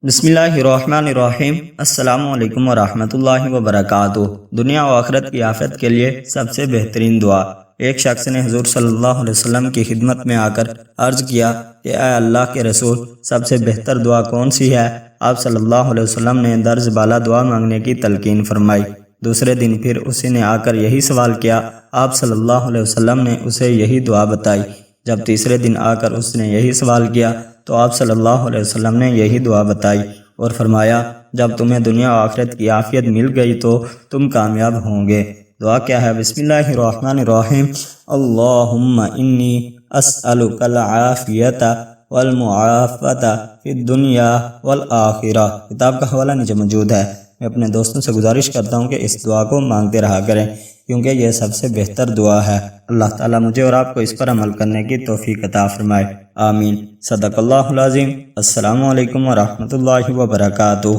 بسم اللہ الرحمن الرحیم۔ السلام علیکم ورحمۃ اللہ وبرکاتہ۔ دنیا و آخرت کی آفت کے لیے سب سے بہترین دعا۔ ایک شخص نے حضور صلی اللہ علیہ وسلم کی خدمت میں آ کر عرض کیا کہ اے اللہ کے رسول، سب سے بہتر دعا کون سی ہے؟ آپ صلی اللہ علیہ وسلم نے درج بالا دعا مانگنے کی تلقین فرمائی۔ دوسرے دن پھر اسی نے آ کر یہی سوال کیا۔ آپ صلی اللہ علیہ وسلم نے اسے یہی دعا بتائی۔ جب تیسرے دن آ کر اس نے یہی سوال کیا تو آپ صلی اللہ علیہ وسلم نے یہی دعا بتائی اور فرمایا، جب تمہیں دنیا و آخرت کی عافیت مل گئی تو تم کامیاب ہوں گے۔ دعا کیا ہے؟ بسم اللہ الرحمن الرحیم۔ اللہم انی اسألک العافیت والمعافۃ فی الدنیا والآخرہ۔ کتاب کا حوالہ نیچے موجود ہے۔ میں اپنے دوستوں سے گزارش کرتا ہوں کہ اس دعا کو مانگتے رہا کریں کیونکہ یہ سب سے بہتر دعا ہے۔ اللہ تعالیٰ مجھے اور آپ کو اس پر عمل کرنے کی توفیق عطا فرمائے، آمین۔ صدق اللہ العظیم۔ السلام علیکم ورحمۃ اللہ وبرکاتہ۔